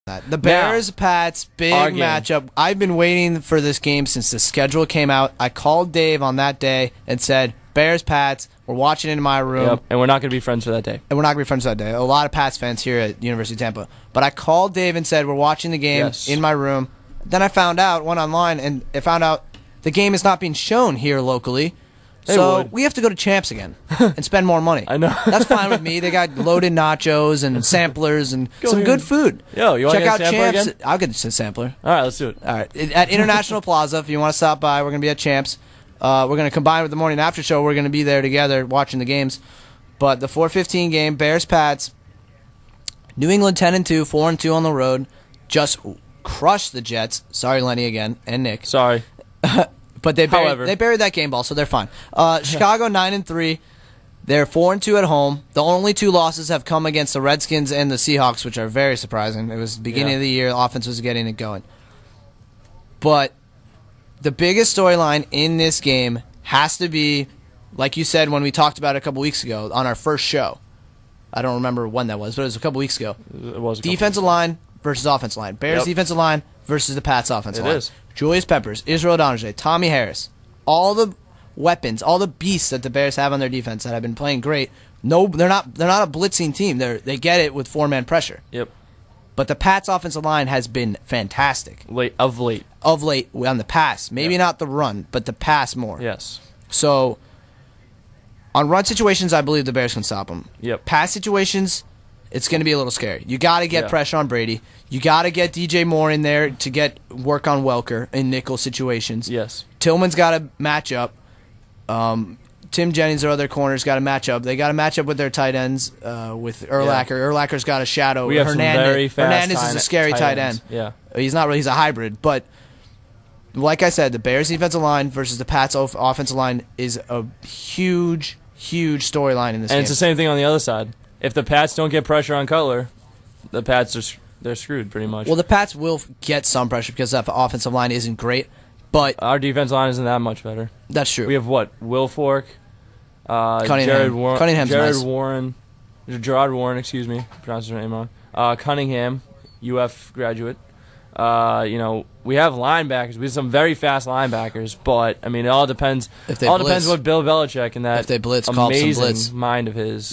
The Bears-Pats, big matchup. I've been waiting for this game since the schedule came out. I called Dave on that day and said, Bears-Pats, we're watching it in my room. Yep, and we're not going to be friends for that day. And we're not going to be friends for that day. A lot of Pats fans here at University of Tampa. But I called Dave and said, we're watching the game in my room. Then I found out, went online, and I found out the game is not being shown here locally. So we have to go to Champs again and spend more money. I know. That's fine with me. They got loaded nachos and samplers and some good food. Yo, you want to get a sampler Champs again? I'll get a sampler. All right, let's do it. All right. At International Plaza, if you want to stop by, we're going to be at Champs. We're going to combine with the morning after show. We're going to be there together watching the games. But the 4:15 game, Bears-Pats, New England 10-2, 4-2 on the road, just crushed the Jets. Sorry, Lenny again, and Nick. Sorry. But they buried that game ball, so they're fine. Chicago 9-3. They're 4-2 at home. The only two losses have come against the Redskins and the Seahawks, which are very surprising. It was the beginning of the year. The offense was getting it going. But the biggest storyline in this game has to be, like you said when we talked about it a couple weeks ago on our first show. I don't remember when that was, but it was a couple weeks ago. It was defensive line versus offensive line. Bears defensive line versus the Pats offensive line. It is. Julius Peppers, Israel Donjay, Tommy Harris, all the weapons, all the beasts that the Bears have on their defense that have been playing great. No, they're not a blitzing team. They get it with four-man pressure. Yep. But the Pats offensive line has been fantastic. Of late On the pass. Maybe not the run, but the pass more. Yes. So on run situations, I believe the Bears can stop them. Yep. Pass situations, it's going to be a little scary. You got to get pressure on Brady. You got to get DJ Moore in there to get work on Welker in nickel situations. Yes. Tillman's got to match up. Tim Jennings, their other corners, got to match up. They got to match up with their tight ends with Urlacher. Urlacher's got a shadow. We have Hernandez. some very fast Hernandez is a scary tight end. Yeah. He's not really. He's a hybrid. But like I said, the Bears defensive line versus the Pats offensive line is a huge, huge storyline in this game. And it's the same thing on the other side. If the Pats don't get pressure on Cutler, the Pats they're screwed pretty much. Well, the Pats will get some pressure because that offensive line isn't great, but our defense line isn't that much better. That's true. We have what? Will Fork, Gerard Warren, excuse me, pronounced his name wrong. Cunningham, UF graduate. We have linebackers. We have some very fast linebackers, but I mean, it all depends. Depends what Bill Belichick and that amazing mind of his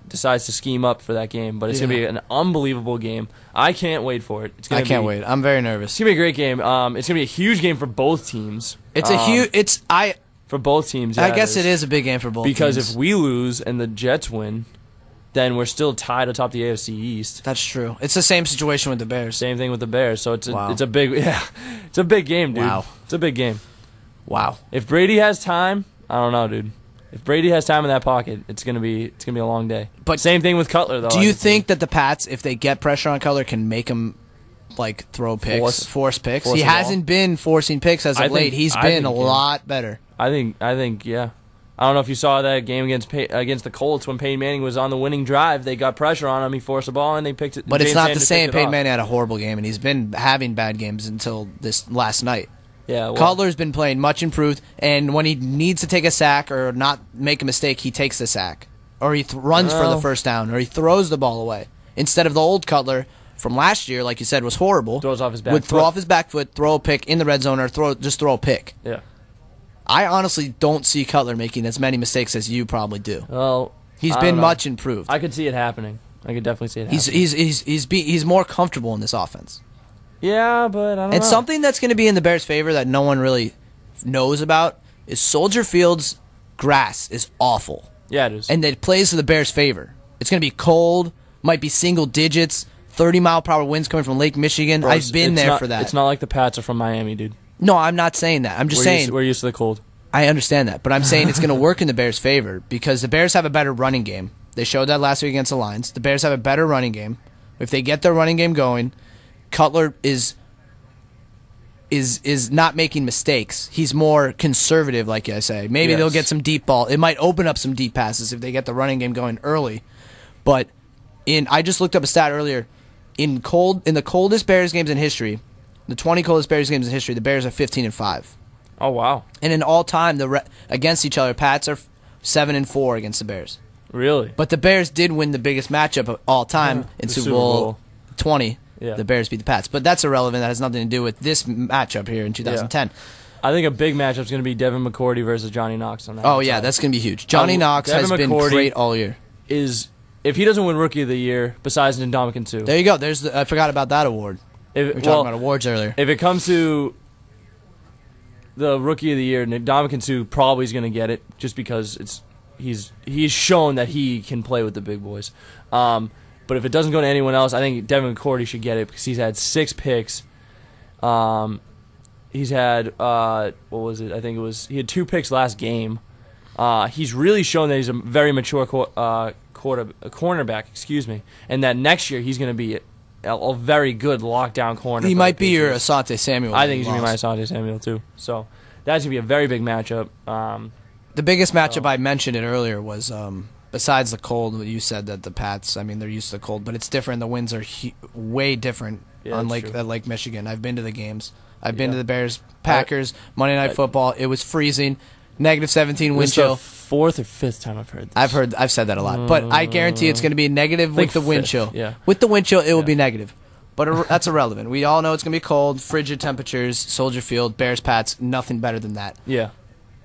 decides to scheme up for that game. But it's gonna be an unbelievable game. I can't wait for it. I can't wait. I'm very nervous. It's gonna be a great game. It's gonna be a huge game for both teams. For both teams. I guess it is a big game for both teams. Because if we lose and the Jets win, then we're still tied atop the AFC East. That's true. It's the same situation with the Bears. Same thing with the Bears. So it's a big game, dude. Wow. It's a big game. Wow. If Brady has time, I don't know, dude. If Brady has time in that pocket, it's gonna be a long day. But same thing with Cutler, though. Do you think that the Pats, if they get pressure on Cutler, can make him throw picks, force picks? He hasn't been forcing picks as of late. He's been a lot better. I think, yeah. I don't know if you saw that game against the Colts when Peyton Manning was on the winning drive. They got pressure on him. He forced the ball, and they picked it. But it's not the same. Peyton Manning had a horrible game, and he's been having bad games until this last night. Yeah, Cutler's been playing much improved, and when he needs to take a sack or not make a mistake, he takes the sack. Or he runs for the first down, or he throws the ball away. Instead of the old Cutler from last year, like you said, was horrible. Throws off his back would throw off his back foot, throw a pick in the red zone, or just throw a pick. Yeah. I honestly don't see Cutler making as many mistakes as you probably do. Well, he's been much improved. I could see it happening. I could definitely see it happening. He's more comfortable in this offense. Yeah, but I don't know. And something that's going to be in the Bears' favor that no one really knows about is Soldier Field's grass is awful. Yeah, it is. And it plays to the Bears' favor. It's going to be cold, might be single digits, 30-mile-per-hour winds coming from Lake Michigan. Bro, I've been there for that. It's not like the Pats are from Miami, dude. No, I'm not saying that. I'm just saying we're used to the cold. I understand that, but I'm saying it's going to work in the Bears' favor because the Bears have a better running game. They showed that last week against the Lions. The Bears have a better running game. If they get their running game going, Cutler is not making mistakes. He's more conservative, like I say. Maybe they'll get some deep ball. It might open up some deep passes if they get the running game going early. But I just looked up a stat earlier. In the coldest Bears games in history, the 20 coldest Bears games in history, the Bears are 15-5. Oh wow! And in all time, against each other, Pats are 7-4 against the Bears. Really? But the Bears did win the biggest matchup of all time in Super Bowl 20 The Bears beat the Pats. But that's irrelevant. That has nothing to do with this matchup here in 2010. Yeah. I think a big matchup is going to be Devin McCourty versus Johnny Knox on that. Oh, yeah, that's going to be huge. Johnny Knox has been great all year. If he doesn't win Rookie of the Year, besides Ndamukong Suh. There you go. I forgot about that award. We were talking about awards earlier. If it comes to the Rookie of the Year, Ndamukong Suh probably is going to get it just because he's shown that he can play with the big boys. But if it doesn't go to anyone else, I think Devin McCourty should get it because he's had 6 picks. He's had what was it? I think he had 2 picks last game. He's really shown that he's a very mature cornerback, and that next year he's going to be a very good lockdown corner. He might be your Asante Samuel. I think he's going to be my Asante Samuel too. So that's going to be a very big matchup. The biggest matchup I mentioned it earlier was besides the cold. You said that the Pats, I mean, they're used to the cold, but it's different. The winds are way different at Lake Michigan. I've been to the games. I've been to the Bears Packers Monday Night Football. It was freezing. -17 wind chill. This is the 4th or 5th time I've heard this. I've said that a lot, but I guarantee it's going to be negative with the wind chill. Yeah. With the wind chill, it will be negative, but that's irrelevant. We all know it's going to be cold, frigid temperatures. Soldier Field, Bears, Pats, nothing better than that. Yeah.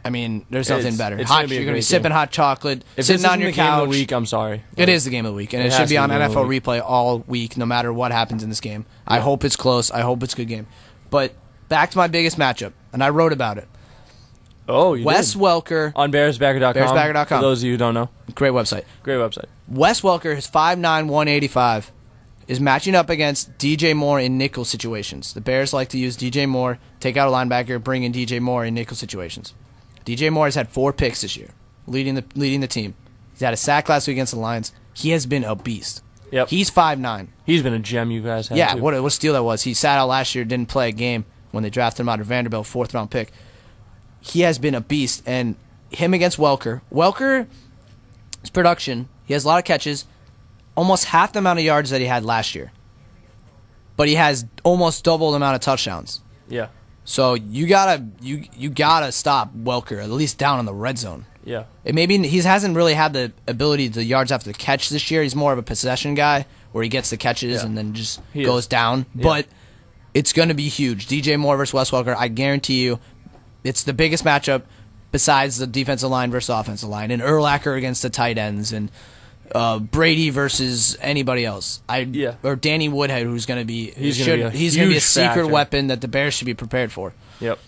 I mean, there's nothing better. You're going to be sipping hot chocolate, sitting on your couch. Game of the week, I'm sorry. It is the game of the week, and it should be on NFL replay all week, no matter what happens in this game. I hope it's close. I hope it's a good game. But back to my biggest matchup, and I wrote about it. Oh, you Wes did. Welker. On BearsBacker.com. BearsBacker.com. For those of you who don't know. Great website. Great website. Wes Welker, his 5'9", 185, is matching up against DJ Moore in nickel situations. The Bears like to use DJ Moore, take out a linebacker, bring in DJ Moore in nickel situations. DJ Moore has had 4 picks this year, leading the team. He's had a sack last week against the Lions. He has been a beast. Yep. He's 5'9". He's been a gem you guys have. Yeah, too. what a steal that was. He sat out last year, didn't play a game when they drafted him out of Vanderbilt, 4th-round pick. He has been a beast, and him against Welker. Welker's production, he has a lot of catches, almost half the amount of yards that he had last year. But he has almost double the amount of touchdowns. Yeah. So you gotta stop Welker, at least down in the red zone. Yeah. Maybe he hasn't really had the ability to yards after the catch this year. He's more of a possession guy where he gets the catches and then just goes down. Yeah. But it's going to be huge. DJ Moore versus Wes Welker, I guarantee you, it's the biggest matchup besides the defensive line versus offensive line, and Urlacher against the tight ends, and Brady versus anybody else. Or Danny Woodhead, who's going to be he's going to be a secret weapon that the Bears should be prepared for. Yep.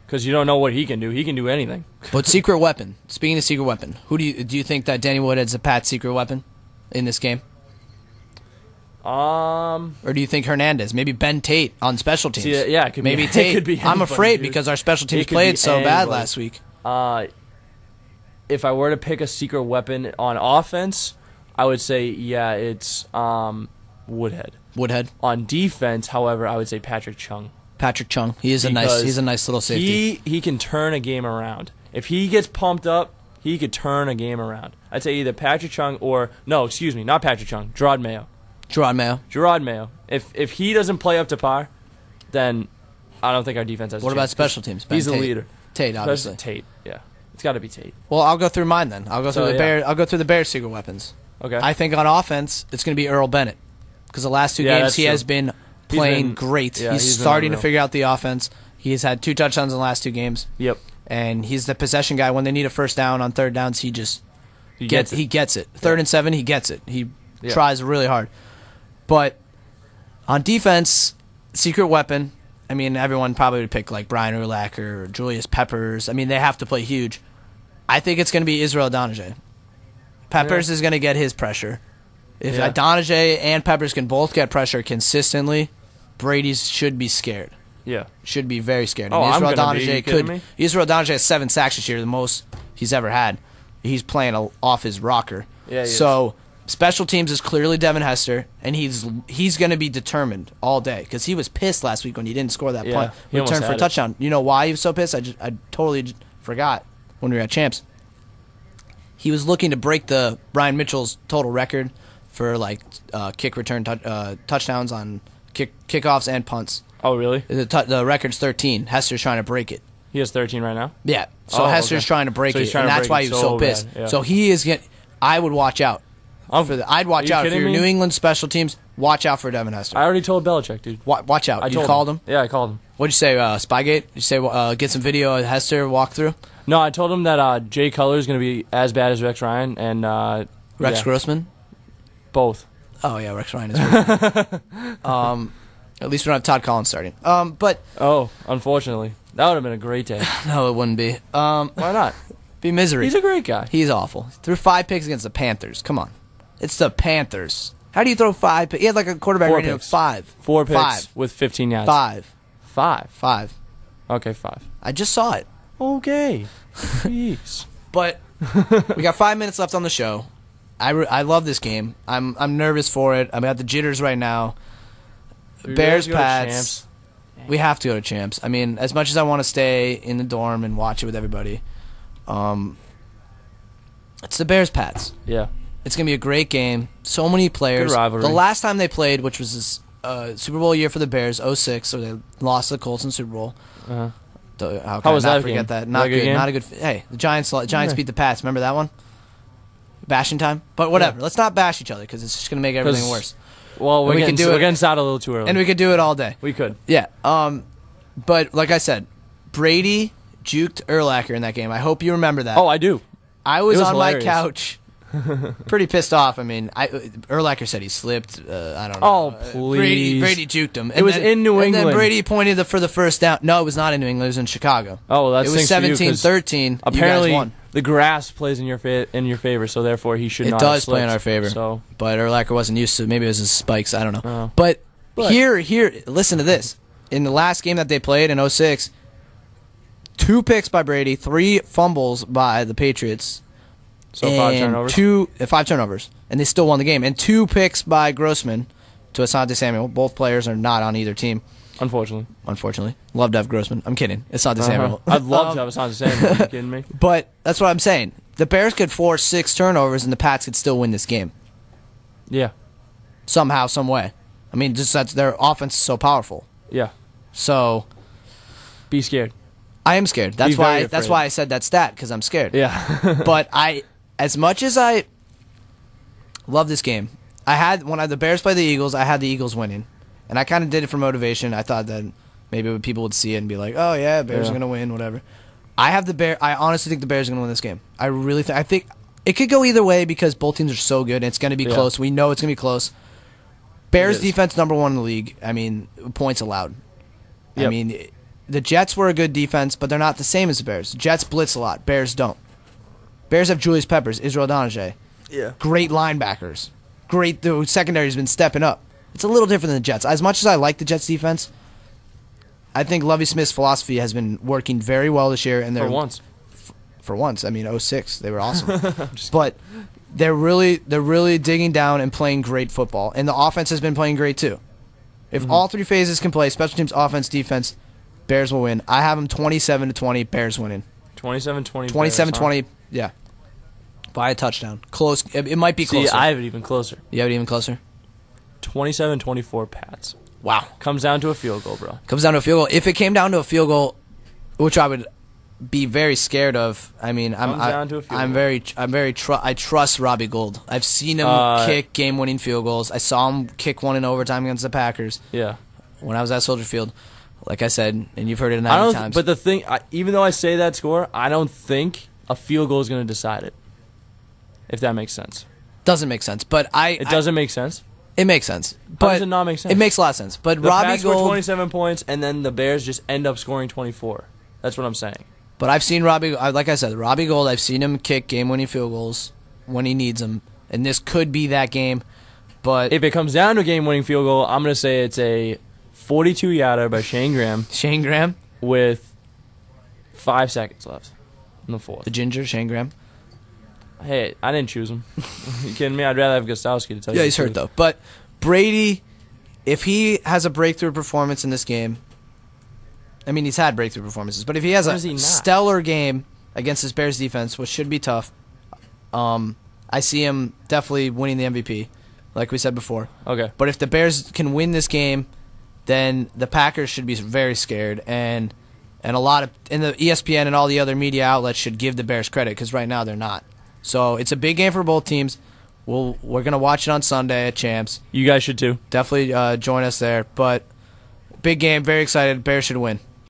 Because you don't know what he can do. He can do anything. But secret weapon. Speaking of secret weapon, who do you think that Danny Woodhead's a Pat's secret weapon in this game? Or do you think Hernandez? Maybe Ben Tate on special teams. It could maybe be, Tate. It could be I'm afraid because our special teams played so bad last week. If I were to pick a secret weapon on offense, I would say it's Woodhead. Woodhead. On defense, however, I would say Patrick Chung. Patrick Chung. He's a nice little safety. He can turn a game around. If he gets pumped up, he could turn a game around. I'd say either Patrick Chung or not Patrick Chung, Gerard Mayo. Gerard Mayo. If he doesn't play up to par, then I don't think our defense has a chance. What about special teams? He's the leader. Tate, obviously. Tate, yeah. It's got to be Tate. Well, I'll go through mine then. I'll go through the Bears' secret weapons. Okay. I think on offense, it's going to be Earl Bennett because the last 2 games he has been playing great. Yeah, he's starting to figure out the offense. He's had 2 touchdowns in the last 2 games. Yep. And he's the possession guy. When they need a first down on third downs, he gets it. 3rd and 7, he gets it. He tries really hard. But on defense, secret weapon, I mean, everyone probably would pick like Brian Urlacher or Julius Peppers. I mean, they have to play huge. I think it's going to be Israel Adonijah. Peppers is going to get his pressure. If Adonijah and Peppers can both get pressure consistently, Brady should be scared. Yeah. Should be very scared. Oh, Israel Adonijah has 7 sacks this year, the most he's ever had. He's playing off his rocker. Yeah, so special teams is clearly Devin Hester, and he's going to be determined all day because he was pissed last week when he didn't score that punt. Return for a touchdown. You know why he was so pissed? I totally forgot when we were at Champs. He was looking to break the Brian Mitchell's total record for like kick return touchdowns on kickoffs and punts. Oh, really? The record's 13. Hester's trying to break it. He has 13 right now? Yeah. So Hester's trying to break it, and that's why he was so pissed. Yeah. So he is I would watch out I'd watch out. If you're New England special teams, watch out for Devin Hester. I already told Belichick, dude. Watch out. You called him? Yeah, I called him. What'd you say, Spygate? Did you say get some video of Hester walkthrough? No, I told him that Jay Cutler is going to be as bad as Rex Ryan and Rex Grossman? Both. Oh, yeah, Rex Ryan is good. At least we don't have Todd Collins starting. But unfortunately. That would have been a great day. No, it wouldn't be. Why not? Be misery. He's a great guy. He's awful. He threw 5 picks against the Panthers. Come on. It's the Panthers. How do you throw 5 picks? He had like a quarterback rating of 5. 4 picks with 15 yards. 5. Okay, 5. I just saw it. Okay. Jeez. But we got 5 minutes left on the show. I love this game. I'm nervous for it. I'm at the jitters right now. Bears, Pats. We have to go to Champs. I mean, as much as I want to stay in the dorm and watch it with everybody, it's the Bears, Pats. Yeah. It's going to be a great game. So many players. Good rivalry. The last time they played, which was this Super Bowl year for the Bears, 06, so they lost to the Colts in the Super Bowl. Uh-huh. How was that forget game? that? Not good. Game? Not a good. Hey, the Giants beat the Pats. Remember that one? Bashing time. But whatever. Yeah. Let's not bash each other because it's just going to make everything worse. Well, we're getting started a little too early. And we could do it all day. We could. Yeah. But like I said, Brady juked Urlacher in that game. I hope you remember that. Oh, I do. I was on hilarious. My couch, pretty pissed off. I mean, Urlacher said he slipped. I don't know. Oh, please. Brady juked him. It was in New England. And then Brady pointed for the first down. No, it was not in New England. It was in Chicago. Oh, well, that was 17-13. Apparently, you guys won. The grass plays in your favor, so therefore he should not. It does play in our favor. So, but Urlacher wasn't used to. Maybe it was his spikes. I don't know. But here, listen to this. In the last game that they played in 06, 2 picks by Brady, 3 fumbles by the Patriots. So 5 turnovers? 5 turnovers. And they still won the game. And 2 picks by Grossman to Asante Samuel. Both players are not on either team. Unfortunately. Love to have Grossman. I'm kidding. Asante Samuel. I'd love to have Asante Samuel. Are you kidding me? But that's what I'm saying. The Bears could force 6 turnovers and the Pats could still win this game. Yeah. Somehow, some way. I mean, just that's their offense is so powerful. Yeah. So be scared. I am scared. That's why I said that stat, because I'm scared. Yeah. But as much as I love this game, when the Bears played the Eagles, I had the Eagles winning. And I kind of did it for motivation. I thought that maybe people would see it and be like, "Oh yeah, Bears are going to win, whatever." I honestly think the Bears are going to win this game. I really think. I think it could go either way because both teams are so good and it's going to be close. We know it's going to be close. Bears defense #1 in the league. I mean, points allowed. Yep. I mean, the Jets were a good defense, but they're not the same as the Bears. Jets blitz a lot. Bears don't. Bears have Julius Peppers, Israel Donajee. Yeah. Great linebackers. The secondary's been stepping up. It's a little different than the Jets. As much as I like the Jets defense, I think Lovie Smith's philosophy has been working very well this year. And for once. For once. I mean, 06, they were awesome. But they're really digging down and playing great football. And the offense has been playing great too. If all 3 phases can play, special teams, offense, defense, Bears will win. I have them 27-20, Bears winning. 27-20. 27-20, yeah. By a touchdown. Close. It might be closer. See, I have it even closer. You have it even closer? 27-24 Pats. Wow. Comes down to a field goal, bro. Comes down to a field goal. If it came down to a field goal, which I would be very scared of. I mean, I trust Robbie Gould. I've seen him kick game-winning field goals. I saw him kick one in overtime against the Packers. Yeah. When I was at Soldier Field, like I said, and you've heard it 90 times. But the thing, even though I say that score, I don't think a field goal is going to decide it. If that makes sense. Doesn't make sense, but It doesn't make sense. It makes sense. How does it not make sense? It makes a lot of sense. But the Robbie Pats Gould score 27 points, and then the Bears just end up scoring 24. That's what I'm saying. But I've seen Robbie, like I said, Robbie Gould. I've seen him kick game-winning field goals when he needs them, and this could be that game. But if it comes down to a game-winning field goal, I'm going to say it's a 42-yarder by Shane Graham. Shane Graham with 5 seconds left in the fourth. The ginger, Shane Graham. Hey, I didn't choose him. You kidding me? I'd rather have Gostowski to tell you. Yeah, he's hurt though. But Brady, if he has a breakthrough performance in this game, I mean, he's had breakthrough performances, but if he has a stellar game against this Bears defense, which should be tough, I see him definitely winning the MVP, like we said before. Okay. But if the Bears can win this game, then the Packers should be very scared, and a lot of the ESPN and all the other media outlets should give the Bears credit because right now they're not. So it's a big game for both teams. we're gonna watch it on Sunday at Champs. You guys should too. Definitely join us there. But big game, very excited. Bears should win.